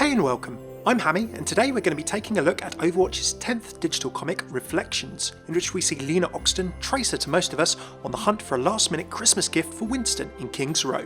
Hey and welcome, I'm Hammeh, and today we're going to be taking a look at Overwatch's 10th digital comic, Reflections, in which we see Lena Oxton, Tracer to most of us, on the hunt for a last-minute Christmas gift for Winston in King's Row.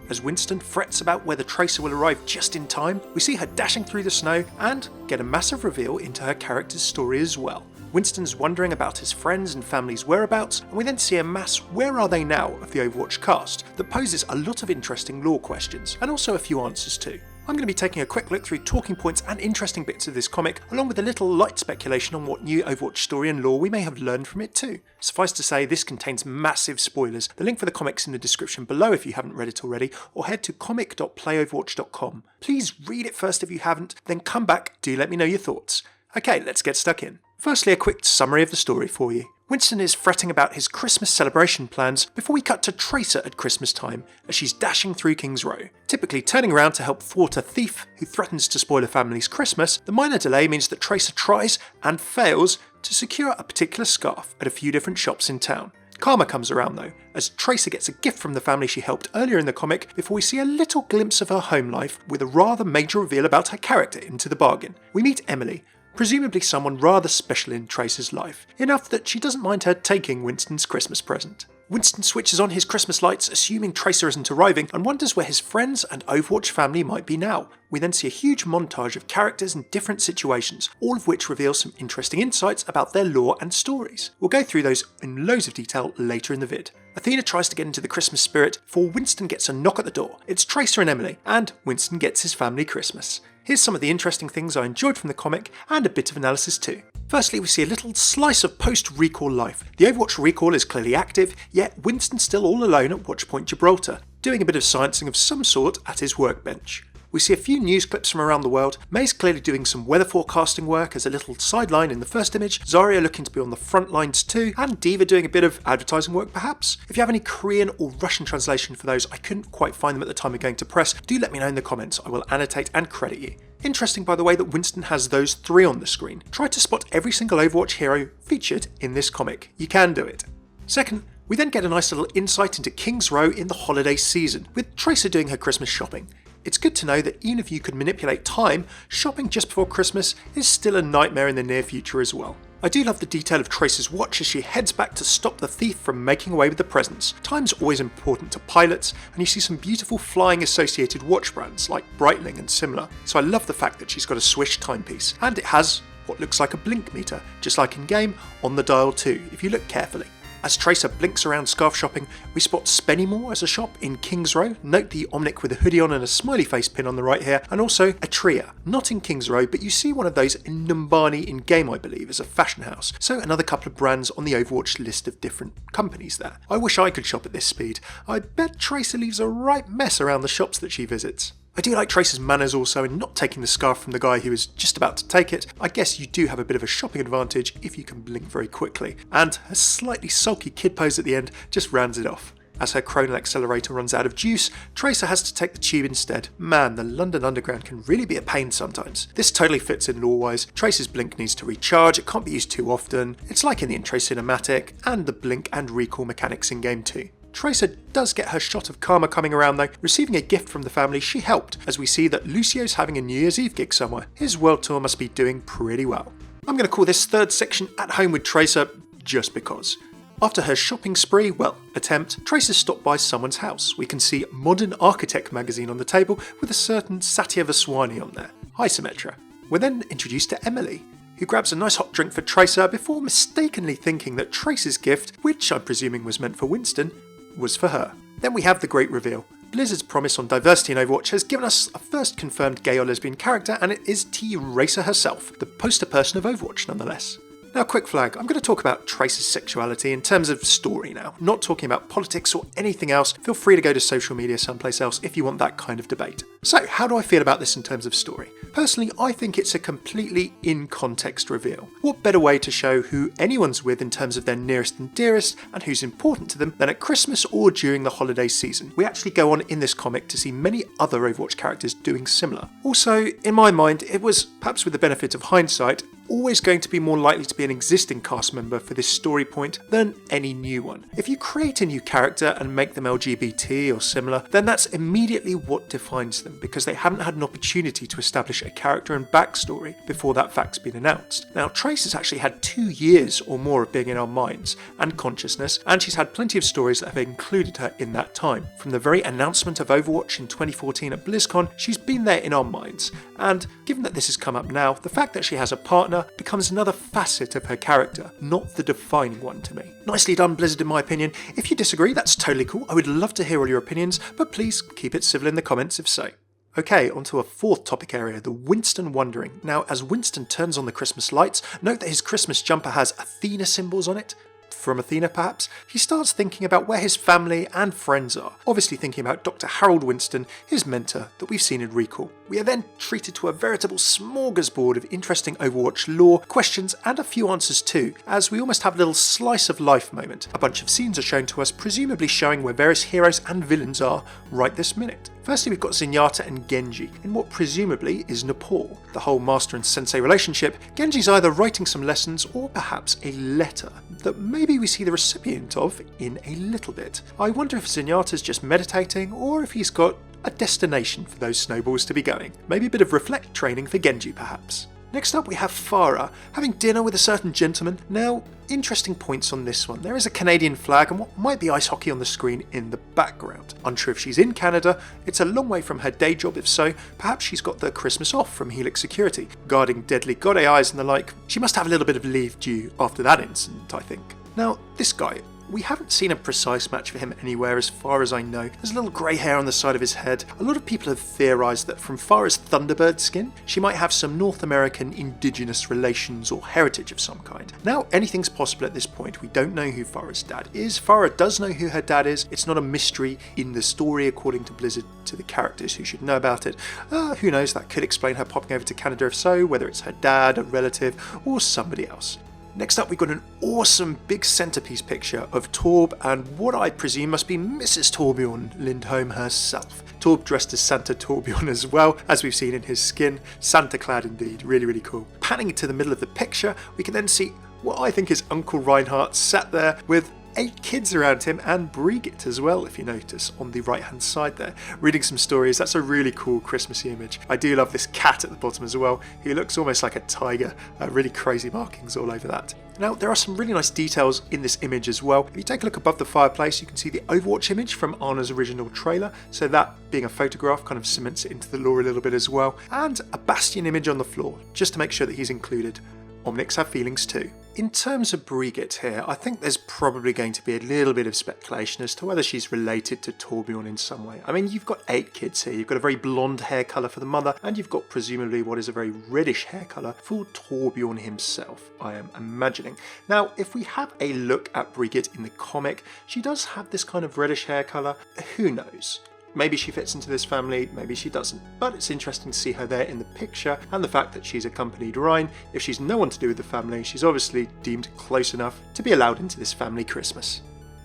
As Winston frets about whether Tracer will arrive just in time, we see her dashing through the snow and get a massive reveal into her character's story as well. Winston's wondering about his friends and family's whereabouts, and we then see a mass "where are they now" of the Overwatch cast that poses a lot of interesting lore questions, and also a few answers too. I'm going to be taking a quick look through talking points and interesting bits of this comic, along with a little light speculation on what new Overwatch story and lore we may have learned from it too. Suffice to say, this contains massive spoilers. The link for the comic's in the description below if you haven't read it already, or head to comic.playoverwatch.com. Please read it first if you haven't, then come back, do let me know your thoughts. Okay, let's get stuck in. Firstly, a quick summary of the story for you. Winston is fretting about his Christmas celebration plans before we cut to Tracer at Christmas time as she's dashing through King's Row. Typically turning around to help thwart a thief who threatens to spoil a family's Christmas, the minor delay means that Tracer tries, and fails, to secure a particular scarf at a few different shops in town. Karma comes around though, as Tracer gets a gift from the family she helped earlier in the comic before we see a little glimpse of her home life with a rather major reveal about her character into the bargain. We meet Emily, presumably someone rather special in Tracer's life, enough that she doesn't mind her taking Winston's Christmas present. Winston switches on his Christmas lights, assuming Tracer isn't arriving, and wonders where his friends and Overwatch family might be now. We then see a huge montage of characters in different situations, all of which reveal some interesting insights about their lore and stories. We'll go through those in loads of detail later in the vid. Athena tries to get into the Christmas spirit before Winston gets a knock at the door. It's Tracer and Emily, and Winston gets his family Christmas. Here's some of the interesting things I enjoyed from the comic, and a bit of analysis too. Firstly, we see a little slice of post-recall life. The Overwatch recall is clearly active, yet Winston's still all alone at Watchpoint Gibraltar, doing a bit of sciencing of some sort at his workbench. We see a few news clips from around the world, May's clearly doing some weather forecasting work as a little sideline in the first image, Zarya looking to be on the front lines too, and Diva doing a bit of advertising work perhaps. If you have any Korean or Russian translation for those, I couldn't quite find them at the time of going to press, do let me know in the comments, I will annotate and credit you. Interesting by the way that Winston has those three on the screen. Try to spot every single Overwatch hero featured in this comic. You can do it. Second, we then get a nice little insight into King's Row in the holiday season, with Tracer doing her Christmas shopping. It's good to know that even if you could manipulate time, shopping just before Christmas is still a nightmare in the near future as well. I do love the detail of Tracer's watch as she heads back to stop the thief from making away with the presents. Time's always important to pilots, and you see some beautiful flying associated watch brands like Breitling and similar, so I love the fact that she's got a Swish timepiece, and it has what looks like a blink meter, just like in game, on the dial too, if you look carefully. As Tracer blinks around scarf shopping, we spot Spennymoor as a shop in King's Row. Note the Omnic with a hoodie on and a smiley face pin on the right here, and also Atria, not in King's Row, but you see one of those in Numbani in game, I believe, as a fashion house. So another couple of brands on the Overwatch list of different companies there. I wish I could shop at this speed. I bet Tracer leaves a right mess around the shops that she visits. I do like Tracer's manners also in not taking the scarf from the guy who was just about to take it. I guess you do have a bit of a shopping advantage if you can blink very quickly. And her slightly sulky kid pose at the end just rounds it off. As her chronal accelerator runs out of juice, Tracer has to take the tube instead. Man, the London Underground can really be a pain sometimes. This totally fits in lore-wise. Tracer's blink needs to recharge, it can't be used too often. It's like in the intro cinematic, and the blink and recall mechanics in game too. Tracer does get her shot of Karma coming around though, receiving a gift from the family she helped, as we see that Lucio's having a New Year's Eve gig somewhere. His world tour must be doing pretty well. I'm going to call this third section At Home with Tracer, just because. After her shopping spree, attempt, Tracer stopped by someone's house. We can see Modern Architect magazine on the table with a certain Satya Vaswani on there. Hi Symmetra. We're then introduced to Emily, who grabs a nice hot drink for Tracer before mistakenly thinking that Tracer's gift, which I'm presuming was meant for Winston, was for her. Then we have the great reveal. Blizzard's promise on diversity in Overwatch has given us a first confirmed gay or lesbian character, and it is T-Racer herself, the poster person of Overwatch nonetheless. Now, quick flag, I'm going to talk about Tracer's sexuality in terms of story now, not talking about politics or anything else. Feel free to go to social media someplace else if you want that kind of debate. So, how do I feel about this in terms of story? Personally, I think it's a completely in-context reveal. What better way to show who anyone's with in terms of their nearest and dearest, and who's important to them, than at Christmas or during the holiday season? We actually go on in this comic to see many other Overwatch characters doing similar. Also, in my mind, it was, perhaps with the benefit of hindsight, always going to be more likely to be an existing cast member for this story point than any new one. If you create a new character and make them LGBT or similar, then that's immediately what defines them, because they haven't had an opportunity to establish a character and backstory before that fact's been announced. Now, Trace has actually had 2 years or more of being in our minds and consciousness, and she's had plenty of stories that have included her in that time. From the very announcement of Overwatch in 2014 at BlizzCon, she's been there in our minds, and given that this has come up now, the fact that she has a partner becomes another facet of her character, not the defining one to me. Nicely done, Blizzard, in my opinion. If you disagree, that's totally cool. I would love to hear all your opinions, but please keep it civil in the comments if so. Okay, onto a fourth topic area, the Winston Wondering. Now, as Winston turns on the Christmas lights, note that his Christmas jumper has Athena symbols on it. From Athena perhaps, he starts thinking about where his family and friends are, obviously thinking about Dr. Harold Winston, his mentor that we've seen in Recall. We are then treated to a veritable smorgasbord of interesting Overwatch lore, questions and a few answers too, as we almost have a little slice of life moment. A bunch of scenes are shown to us, presumably showing where various heroes and villains are right this minute. Firstly, we've got Zenyatta and Genji in what presumably is Nepal. The whole master and sensei relationship, Genji's either writing some lessons or perhaps a letter that maybe we see the recipient of in a little bit. I wonder if Zenyatta's just meditating or if he's got a destination for those snowballs to be going. Maybe a bit of reflect training for Genji perhaps. Next up we have Farah having dinner with a certain gentleman. Now, interesting points on this one. There is a Canadian flag and what might be ice hockey on the screen in the background. Unsure if she's in Canada, it's a long way from her day job. If so, perhaps she's got the Christmas off from Helix Security, guarding deadly god AIs and the like. She must have a little bit of leave due after that incident, I think. Now, this guy, we haven't seen a precise match for him anywhere as far as I know. There's a little grey hair on the side of his head. A lot of people have theorised that from Farah's Thunderbird skin, she might have some North American indigenous relations or heritage of some kind. Now, anything's possible at this point. We don't know who Farah's dad is. Farah does know who her dad is. It's not a mystery in the story, according to Blizzard, to the characters who should know about it. Who knows, that could explain her popping over to Canada if so, whether it's her dad, a relative, or somebody else. Next up, we've got an awesome big centerpiece picture of Torb and what I presume must be Mrs. Torbjorn Lindholm herself. Torb dressed as Santa Torbjorn as well, as we've seen in his skin. Santa clad indeed, really, really cool. Panning to the middle of the picture, we can then see what I think is Uncle Reinhardt sat there with 8 kids around him and Brigitte as well, if you notice, on the right hand side there, reading some stories. That's a really cool Christmassy image. I do love this cat at the bottom as well. He looks almost like a tiger, really crazy markings all over that. Now, there are some really nice details in this image as well. If you take a look above the fireplace, you can see the Overwatch image from Anna's original trailer, so that being a photograph kind of cements it into the lore a little bit as well, and a Bastion image on the floor, just to make sure that he's included. Omnics have feelings too. In terms of Brigitte here, I think there's probably going to be a little bit of speculation as to whether she's related to Torbjorn in some way. I mean, you've got 8 kids here, you've got a very blonde hair colour for the mother, and you've got presumably what is a very reddish hair colour for Torbjorn himself, I am imagining. Now, if we have a look at Brigitte in the comic, she does have this kind of reddish hair colour. Who knows? Maybe she fits into this family, maybe she doesn't. But it's interesting to see her there in the picture, and the fact that she's accompanied Ryan. If she's no one to do with the family, she's obviously deemed close enough to be allowed into this family Christmas.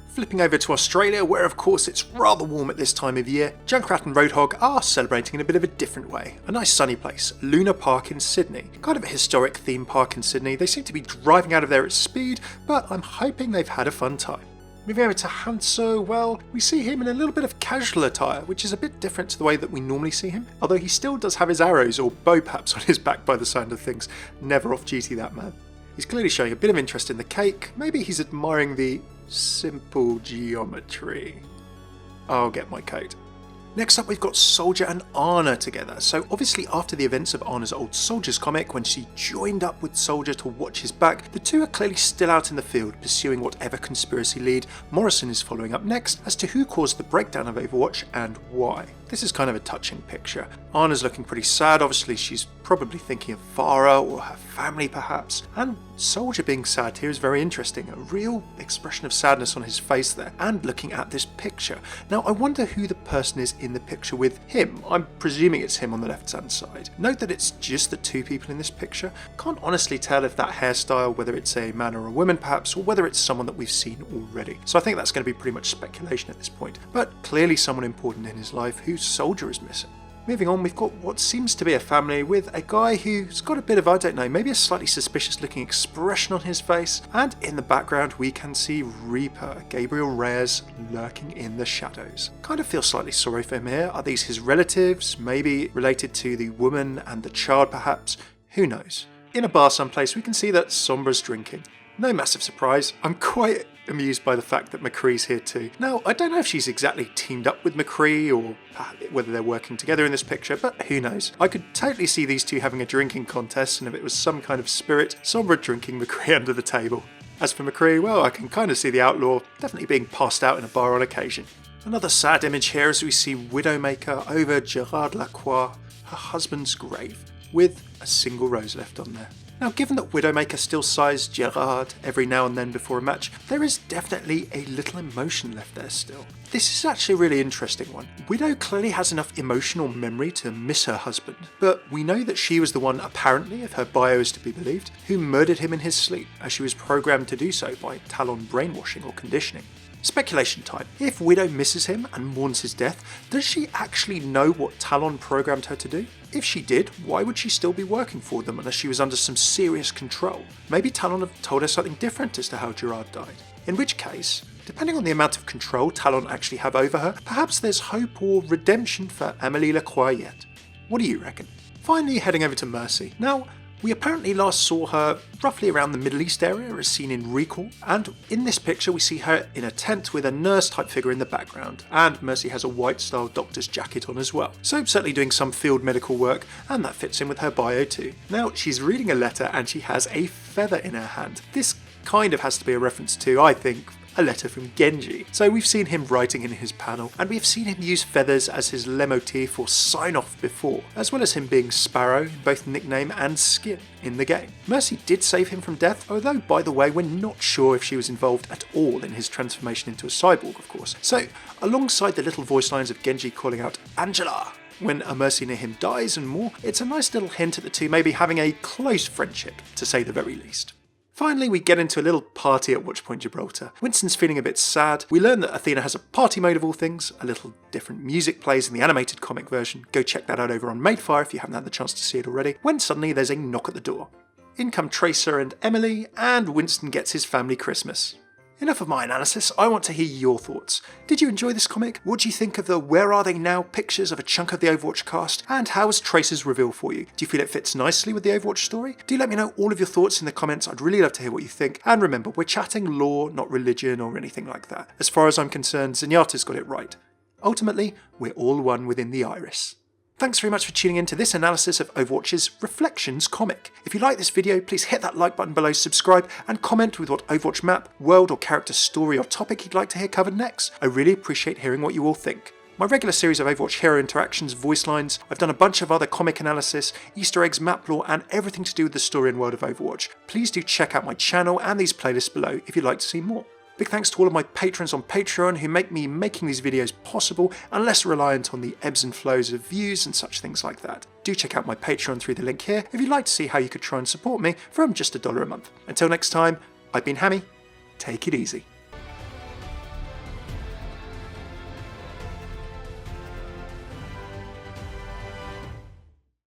Flipping over to Australia, where of course it's rather warm at this time of year, Junkrat and Roadhog are celebrating in a bit of a different way. A nice sunny place, Luna Park in Sydney. Kind of a historic theme park in Sydney. They seem to be driving out of there at speed, but I'm hoping they've had a fun time. Moving over to Hanso, well, we see him in a little bit of casual attire, which is a bit different to the way that we normally see him, although he still does have his arrows or bow perhaps on his back by the sound of things. Never off duty, that man. He's clearly showing a bit of interest in the cake. Maybe he's admiring the simple geometry. I'll get my coat. Next up, we've got Soldier and Anna together. So obviously after the events of Anna's old Soldiers comic, when she joined up with Soldier to watch his back, the two are clearly still out in the field pursuing whatever conspiracy lead Morrison is following up next as to who caused the breakdown of Overwatch and why. This is kind of a touching picture. Anna's looking pretty sad. Obviously she's probably thinking of Farah or her family perhaps, and Soldier being sad here is very interesting. A real expression of sadness on his face there, and looking at this picture. Now I wonder who the person is in the picture with him. I'm presuming it's him on the left hand side. Note that it's just the 2 people in this picture. Can't honestly tell if that hairstyle, whether it's a man or a woman perhaps, or whether it's someone that we've seen already. So I think that's going to be pretty much speculation at this point, but clearly someone important in his life whose Soldier is missing. Moving on, we've got what seems to be a family with a guy who's got a bit of, I don't know, maybe a slightly suspicious looking expression on his face, and in the background we can see Reaper, Gabriel Reyes, lurking in the shadows. Kind of feel slightly sorry for him here. Are these his relatives? Maybe related to the woman and the child perhaps? Who knows? In a bar someplace we can see that Sombra's drinking. No massive surprise. I'm quite amused by the fact that McCree's here too. Now, I don't know if she's exactly teamed up with McCree or whether they're working together in this picture, but who knows. I could totally see these two having a drinking contest, and if it was some kind of spirit, Sombra drinking McCree under the table. As for McCree, well, I can kind of see the outlaw definitely being passed out in a bar on occasion. Another sad image here as we see Widowmaker over Gerard Lacroix, her husband's grave, with a single rose left on there. Now, given that Widowmaker still sighs Gerard every now and then before a match, there is definitely a little emotion left there still. This is actually a really interesting one. Widow clearly has enough emotional memory to miss her husband, but we know that she was the one, apparently, if her bio is to be believed, who murdered him in his sleep, as she was programmed to do so by Talon brainwashing or conditioning. Speculation time. If Widow misses him and mourns his death, does she actually know what Talon programmed her to do? If she did, why would she still be working for them unless she was under some serious control? Maybe Talon have told her something different as to how Gerard died. In which case, depending on the amount of control Talon actually have over her, perhaps there's hope or redemption for Amélie Lacroix yet. What do you reckon? Finally, heading over to Mercy. Now, we apparently last saw her roughly around the Middle East area as seen in Recall, and in this picture we see her in a tent with a nurse type figure in the background, and Mercy has a white style doctor's jacket on as well. So certainly doing some field medical work, and that fits in with her bio too. Now she's reading a letter and she has a feather in her hand. This kind of has to be a reference to, I think, a letter from Genji. So we've seen him writing in his panel, and we've seen him use feathers as his leitmotif or sign-off before, as well as him being Sparrow in both nickname and skin in the game. Mercy did save him from death, although by the way we're not sure if she was involved at all in his transformation into a cyborg, of course. So alongside the little voice lines of Genji calling out Angela when a Mercy near him dies and more, it's a nice little hint at the two maybe having a close friendship, to say the very least. Finally, we get into a little party at Watchpoint Gibraltar. Winston's feeling a bit sad. We learn that Athena has a party mode of all things. A little different music plays in the animated comic version. Go check that out over on Madefire if you haven't had the chance to see it already. When suddenly there's a knock at the door. In come Tracer and Emily, and Winston gets his family Christmas. Enough of my analysis, I want to hear your thoughts. Did you enjoy this comic? What do you think of the Where Are They Now pictures of a chunk of the Overwatch cast? And how was Tracer's reveal for you? Do you feel it fits nicely with the Overwatch story? Do let me know all of your thoughts in the comments, I'd really love to hear what you think. And remember, we're chatting lore, not religion or anything like that. As far as I'm concerned, Zenyatta's got it right. Ultimately, we're all one within the Iris. Thanks very much for tuning in to this analysis of Overwatch's Reflections comic. If you like this video, please hit that like button below, subscribe, and comment with what Overwatch map, world or character story or topic you'd like to hear covered next. I really appreciate hearing what you all think. My regular series of Overwatch hero interactions, voice lines, I've done a bunch of other comic analysis, Easter eggs, map lore, and everything to do with the story and world of Overwatch. Please do check out my channel and these playlists below if you'd like to see more. Big thanks to all of my patrons on Patreon who make me making these videos possible and less reliant on the ebbs and flows of views and such things like that. Do check out my Patreon through the link here if you'd like to see how you could try and support me from just $1 a month. Until next time, I've been Hammeh, take it easy.